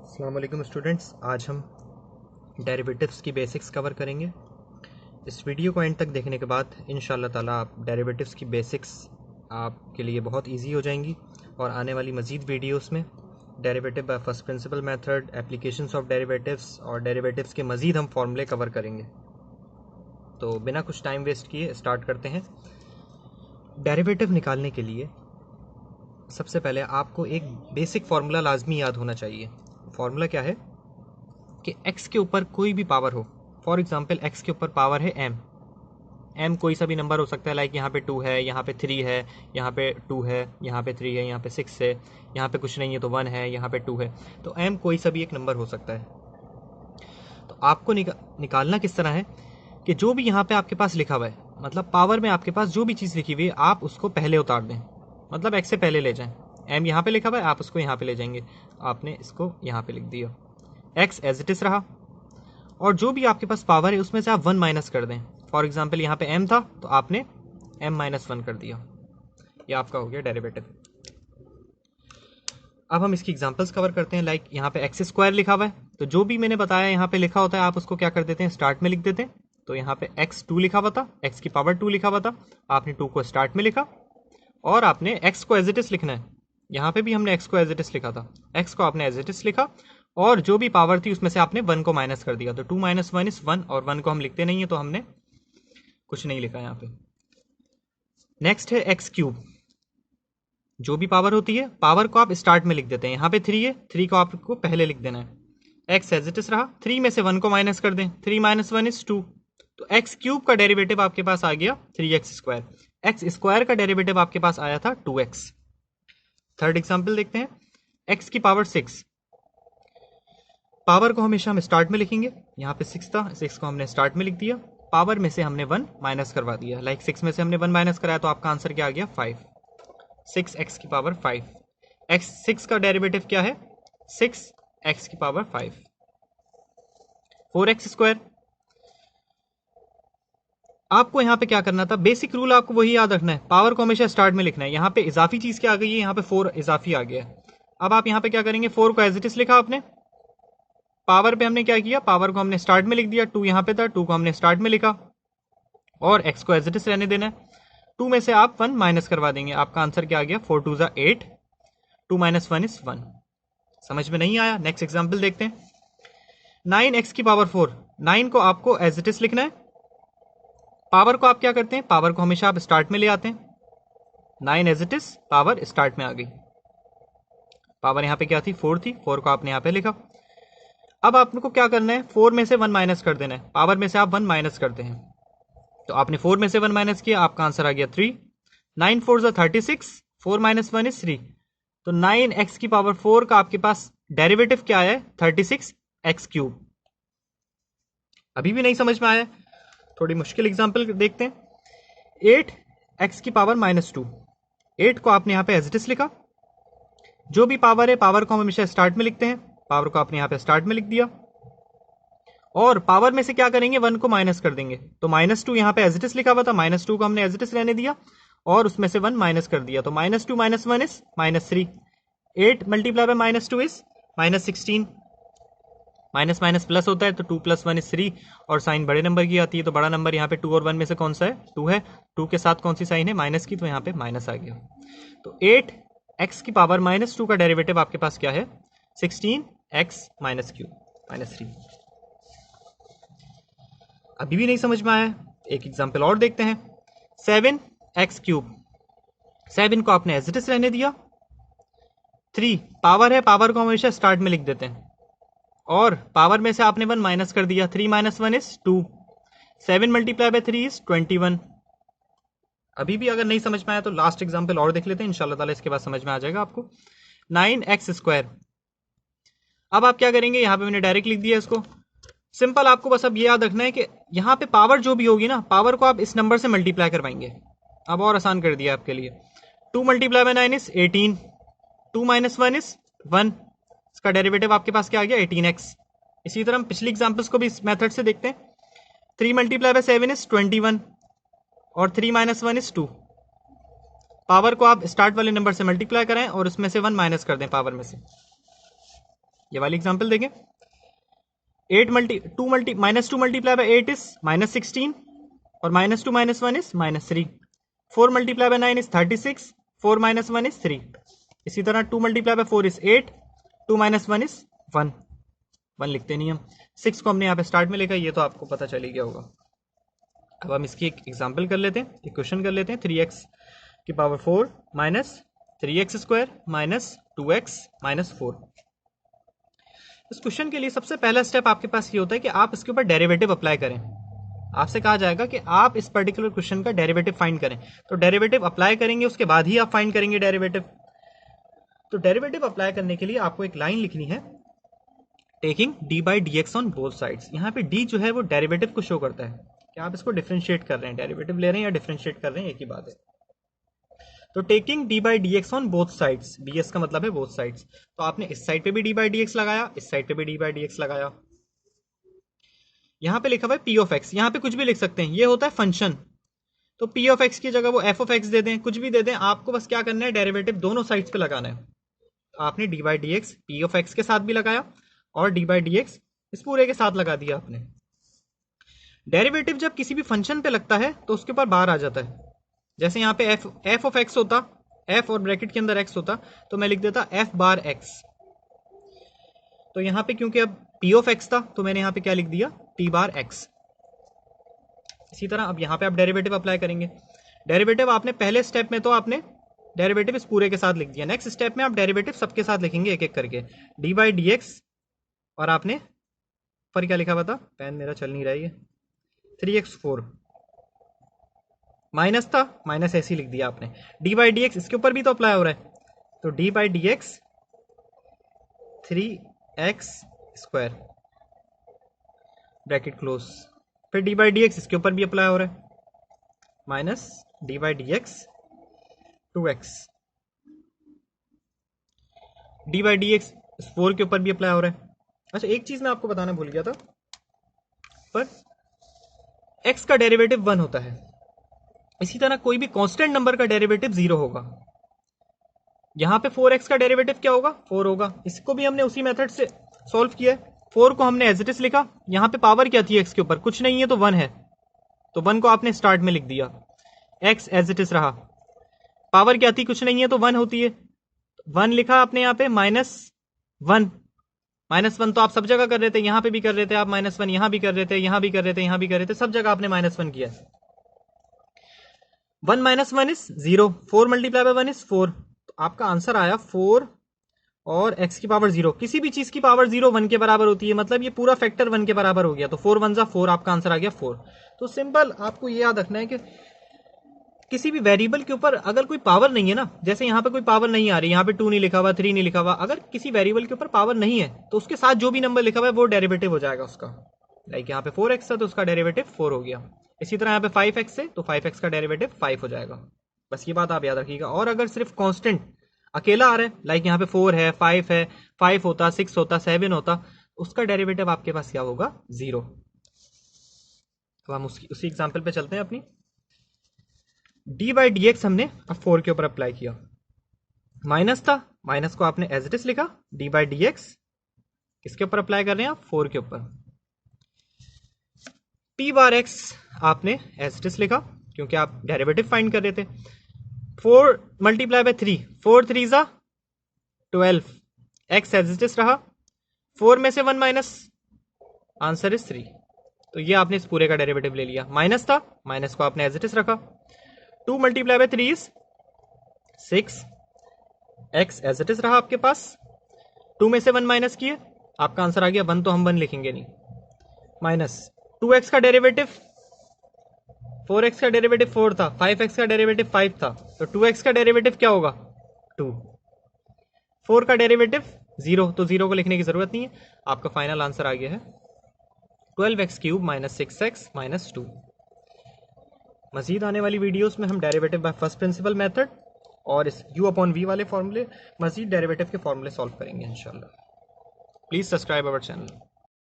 अस्सलाम वालेकुम स्टूडेंट्स, आज हम डेरिवेटिव्स की बेसिक्स कवर करेंगे। इस वीडियो को एंड तक देखने के बाद इंशाल्लाह ताला आप डेरिवेटिव्स की बेसिक्स आपके लिए बहुत इजी हो जाएंगी और आने वाली मज़ीद वीडियोस में derivative by first principle method, applications of derivatives और डेरिवेटिव्स के मज़ीद हम फॉर्मूले कवर करेंगे। तो बिना कुछ टाइम वेस्ट किए स्टार्ट करते हैं। डेरिवेटिव निकालने के लिए सबसे पहले आपको एक बेसिक फार्मूला लाजमी याद होना चाहिए। फार्मूला क्या है कि x के ऊपर कोई भी पावर हो। फॉर एग्जांपल x के ऊपर पावर है m कोई सा भी नंबर हो सकता है, लाइक यहाँ पे 2 है, यहाँ पे 3 है, यहाँ पे 2 है, यहाँ पे 3 है, यहाँ पे 6 है, यहाँ पे कुछ नहीं है तो 1 है, यहाँ पे 2 है, तो m कोई सा भी एक नंबर हो सकता है। तो आपको निकालना किस तरह है कि जो भी यहाँ पे आपके पास लिखा हुआ है, मतलब पावर में आपके पास जो भी चीज़ लिखी हुई है आप उसको पहले उतार दें, मतलब x से पहले ले जाएं। m यहाँ पे लिखा हुआ है, आप उसको यहाँ पे ले जाएंगे, आपने इसको यहाँ पे लिख दिया, x एज इट इज रहा, और जो भी आपके पास पावर है उसमें से आप 1 माइनस कर दें। फॉर एग्जांपल यहाँ पे m था तो आपने m-1 कर दिया, ये आपका हो गया डेरिवेटिव। अब हम इसकी एग्जांपल्स कवर करते हैं। लाइक यहाँ पे एक्स स्क्वायर लिखा हुआ है, तो जो भी मैंने बताया यहाँ पे लिखा होता है आप उसको क्या कर देते हैं, स्टार्ट में लिख देते हैं। तो यहाँ पे x2 लिखा हुआ था, x की पावर 2 लिखा हुआ था, आपने 2 को स्टार्ट में लिखा और आपने x को एज इट इज लिखना है। यहाँ पे भी हमने x को एज इट इज लिखा था, x को आपने एज इट इज लिखा और जो भी पावर थी उसमें से आपने 1 को माइनस कर दिया। तो 2 - 1 इज 1 और 1 को हम लिखते नहीं है तो हमने कुछ नहीं लिखा यहाँ पे। नेक्स्ट है x3, जो भी पावर होती है पावर को आप स्टार्ट में लिख देते हैं। यहाँ पे 3 है, 3 को आपको पहले लिख देना है। x एज इट इज रहा, 3 में से 1 को माइनस कर दें, 3 - 1 इज 2, तो x³ का डेरिवेटिव आपके पास आ गया 3x²। x² का डेरिवेटिव आपके पास आया था 2x। थर्ड एग्जांपल देखते हैं, x की पावर 6, पावर को हमेशा हम स्टार्ट में लिखेंगे। यहाँ पे 6 था, 6 को हमने स्टार्ट में लिख दिया, पावर में से हमने 1 माइनस करवा दिया। लाइक 6 में से हमने 1 माइनस कराया तो आपका आंसर क्या आ गया, 5। 6x की पावर 5, x6 का डेरिवेटिव क्या है, 6x की पावर 5। 4x², आपको यहाँ पे क्या करना था, बेसिक रूल आपको वही याद रखना है, पावर को हमेशा स्टार्ट में लिखना है। यहाँ पे इजाफी चीज क्या आ गई है, यहाँ पे 4 इजाफी आ गया है। अब आप यहाँ पे क्या करेंगे, 4 को एज इट इज लिखा आपने, पावर पे हमने क्या किया, पावर को हमने स्टार्ट में लिख दिया, 2 यहाँ पे था, 2 को हमने स्टार्ट में लिखा और x को एज इट इज रहने देना है। 2 में से आप 1 माइनस करवा देंगे, आपका आंसर क्या आ गया, 4 2 8, 2 - 1 इज 1। समझ में नहीं आया, नेक्स्ट एग्जाम्पल देखते हैं। 9x की पावर 4, 9 को आपको एज इट इज लिखना है, पावर को आप क्या करते हैं, पावर को हमेशा आप स्टार्ट में ले आते हैं। 9 as it is, power start में आ गई, पावर यहाँ पे क्या थी, 4 थी, 4 को आपने यहाँ पे लिखा। अब आपको क्या करना है, 4 में से 1 माइनस कर देना है, पावर में से आप 1 माइनस करते हैं, तो आपने 4 में से 1 माइनस किया, आपका आंसर आ गया 3। 9 4 36, 4 - 1 इज 3, तो 9x की पावर 4 का आपके पास डेरिवेटिव क्या है, 36x³। अभी भी नहीं समझ में आया, थोड़ी मुश्किल एग्जांपल देखते हैं। 8x की पावर -2, 8 को आपने यहाँ पे एज इट इज लिखा, जो भी पावर है पावर को हम हमेशा स्टार्ट में लिखते हैं, पावर को आपने यहाँ पे स्टार्ट में लिख दिया और पावर में से क्या करेंगे, 1 को माइनस कर देंगे। तो -2 यहाँ पे एज इट इज लिखा हुआ था, -2 को हमने एज इट इज रहने दिया और उसमें से 1 माइनस कर दिया, तो -2 - 1 is -3। 8 × -2 is -16, minus minus plus होता है तो 2 + 1 इज 3 और साइन बड़े नंबर की आती है, तो बड़ा नंबर यहाँ पे 2 और 1 में से कौन सा है, 2 है, 2 के साथ कौन सी साइन है, माइनस की, तो यहाँ पे माइनस आ गया। तो 8x की पावर -2 का डेरिवेटिव आपके पास क्या है, 16x - 3। अभी भी नहीं समझ में आया, एक एग्जाम्पल और देखते हैं। 7x³, 7 को आपने एज इट इज रहने दिया, 3 पावर है, पावर को हमेशा स्टार्ट में लिख देते हैं और पावर में से आपने 1 माइनस कर दिया, 3 - 1 इज 2, 7 × 3 इज 21। अभी भी अगर नहीं समझ में आया तो लास्ट एग्जाम्पल और देख लेते हैं, इंशाल्लाह ताला इसके बाद समझ में आ जाएगा आपको। 9x², अब आप क्या करेंगे, यहाँ पे मैंने डायरेक्ट लिख दिया इसको, सिंपल आपको बस अब ये याद रखना है कि यहाँ पे पावर जो भी होगी ना, पावर को आप इस नंबर से मल्टीप्लाई करवाएंगे। अब और आसान कर दिया आपके लिए, 2 × 9 इज 18, 2 - 1 इज 1, इसका डेरिवेटिव आपके पास क्या आ गया, 18x। इसी तरह हम पिछली एग्जांपल्स को भी इस मेथड से देखते हैं। 3 × 7 इज 21 और 3 - 1 इज 2, पावर को आप स्टार्ट वाले नंबर से मल्टीप्लाई करें और उसमें से 1 माइनस कर दें पावर में से, ये वाली एग्जांपल देखें, 2 मल्टीप्लाई बाय 8 इज -16 और -2 - 1 is -3। 4 multiply by 9 is 36, 4 - 1 is 3। इसी तरह 2 मल्टीप्लाई बाय 4 इज 8, 2 - 1 इज 1। 1 लिखते नहीं हम, 6 को हमने यहाँ पे स्टार्ट में लिखा, ये तो आपको पता चल ही गया होगा। अब हम इसकी एक एग्जांपल कर लेते हैं, इक्वेशन कर लेते हैं। 3x की power 4 minus 3x square minus 2x minus 4। इस क्वेश्चन के लिए सबसे पहला स्टेप आपके पास ये होता है कि आप इसके ऊपर डेरिवेटिव अप्लाई करें। आपसे कहा जाएगा कि आप इस पर्टिकुलर क्वेश्चन का डेरिवेटिव फाइंड करें, तो डेरिवेटिव अप्लाई करेंगे, उसके बाद ही आप फाइंड करेंगे डेरिवेटिव। तो डेरिवेटिव अप्लाई करने के लिए आपको एक लाइन लिखनी है, taking d by D x on both sides. यहाँ पे d जो है वो डेरिवेटिव को शो करता है कि आप इसको डिफरेंशिएट कर रहे हैं, डेरिवेटिव ले रहे हैं या डिफरेंशिएट कर रहे हैं, एक ही बात है। तो taking d by D x on both sides, bs का मतलब है बोथ साइड्स। तो आपने इस साइड पे भी d बाई डी एक्स लगाया, इस साइड पे भी d बाई डी एक्स लगाया। यहाँ पे लिखा हुआ है p ऑफ x, यहाँ पे कुछ भी लिख सकते हैं, ये होता है फंक्शन। तो p ऑफ x की जगह वो f ऑफ x दे दें, कुछ भी दे दें, आपको बस क्या करना है, डेरिवेटिव दोनों साइड्स पे लगाना है। आपने d by D x p of x के साथ भी लगाया और d बाई डी एक्स इस पूरे के साथ लगा दिया आपने। डेरिवेटिव जब किसी भी फंक्शन पे लगता है तो उसके ऊपर बार आ जाता है। जैसे यहाँ पे f ऑफ x होता, f और ब्रैकेट के अंदर x होता, तो मैं लिख देता f बार x। तो यहाँ पे क्योंकि अब p ऑफ x था तो मैंने यहाँ पे क्या लिख दिया, p बार x। इसी तरह अब यहाँ पे आप डेरिवेटिव अप्लाई करेंगे। डेरिवेटिव आपने पहले स्टेप में तो आपने डेरिवेटिव इस पूरे के साथ लिख दिया, नेक्स्ट स्टेप में आप डेरिवेटिव सबके साथ लिखेंगे एक एक करके, d बाई डी एक्स और आपने पर क्या लिखा हुआ था, पेन मेरा चल नहीं रहा है, 3x4 माइनस था, माइनस ऐसे ही लिख दिया आपने। d बाई डी एक्स इसके ऊपर भी तो अप्लाई हो रहा है, तो d by D x 3x square bracket close, फिर d बाई डी एक्स इसके ऊपर भी अप्लाई हो रहा है, minus d by D x 2x, d by D x 4 के ऊपर भी अप्लाई हो रहा है। अच्छा एक चीज मैं आपको बताना भूल गया था, पर x का डेरिवेटिव 1 होता है, इसी तरह कोई भी कांस्टेंट नंबर का डेरिवेटिव 0 होगा। यहां पे 4x का डेरिवेटिव क्या होगा, 4 होगा। इसको भी हमने उसी मेथड से सॉल्व किया है, 4 को हमने एज इट इज लिखा, यहां पे पावर क्या थी x के ऊपर, कुछ नहीं है तो 1 है, तो 1 को आपने स्टार्ट में लिख दिया, x एज इट इज रहा। पावर क्या थी, कुछ नहीं है तो 1 होती है, 1 लिखा आपने यहाँ पे, -1, -1 तो आप सब जगह कर रहे थे, यहां पे भी कर रहे थे आप -1, यहां भी कर रहे थे, यहां भी कर रहे थे, यहां भी कर रहे थे, सब जगह आपने -1 किया। 1 - 1 इज 0, 4 मल्टीप्लाई बाय 1 इज 4, तो आपका आंसर आया 4 और x की पावर 0। किसी भी चीज की पावर 0 1 के बराबर होती है, मतलब ये पूरा फैक्टर 1 के बराबर हो गया, तो 4 1 जा 4, आपका आंसर आ गया 4। तो सिंपल आपको ये याद रखना है कि किसी भी वेरिएबल के ऊपर अगर कोई पावर नहीं है ना, जैसे यहाँ पे कोई पावर नहीं आ रही, यहाँ पे 2 नहीं लिखा हुआ, 3 नहीं लिखा हुआ, अगर किसी वेरिएबल के ऊपर पावर नहीं है तो उसके साथ जो भी नंबर लिखा हुआ है वो डेरिवेटिव हो जाएगा उसका। लाइक यहाँ पे 4x था तो उसका डेरिवेटिव 4 हो गया, इसी तरह यहाँ पे 5x है तो 5x का डेरिवेटिव 5 हो जाएगा। बस ये बात आप याद रखिएगा। और अगर सिर्फ कांस्टेंट अकेला आ रहा है, लाइक यहाँ पे 4 है, 5 है, 5 होता, 6 होता, 7 होता, उसका डेरिवेटिव आपके पास क्या होगा, 0। तो हम उसी एग्जाम्पल पे चलते हैं अपनी। d बाई डी एक्स हमने अब 4 के ऊपर अप्लाई किया, माइनस था, माइनस को आपने एज इट इज लिखा, d बाई डी एक्स किसके ऊपर अप्लाई कर रहे हैं आप, 4 के ऊपर। p बार x आपने एज इट इज लिखा क्योंकि आप डेरिवेटिव फाइंड कर रहे थे। 4 मल्टीप्लाई बाय 3, 4 3 जा 12, x एज इट इज रहा, 4 में से 1 माइनस, आंसर इज 3। तो ये आपने इस पूरे का डेरिवेटिव ले लिया, माइनस था, माइनस को आपने एज इट इज रखा। 2 multiply by 3 is 6, x as it is रहा आपके पास, 2 में से 1 माइनस किए, आपका आंसर आ गया 1, तो हम 1 लिखेंगे नहीं, माइनस 2x का डेरिवेटिव, 4x का डेरिवेटिव 4 था, 5x का डेरिवेटिव 5 था, तो 2x का डेरिवेटिव क्या होगा, 2, 4 का डेरिवेटिव 0, तो 0 को लिखने की जरूरत नहीं है, आपका फाइनल आंसर आ गया है 12x³ माइनस 6x माइनस 2। मजीद आने वाली वीडियोस में हम derivative by first principle method और इस u/v वाले फॉर्मूले, मजीद डेरिवेटिव के फॉर्मूले सॉल्व करेंगे इंशाल्लाह। Please subscribe our channel.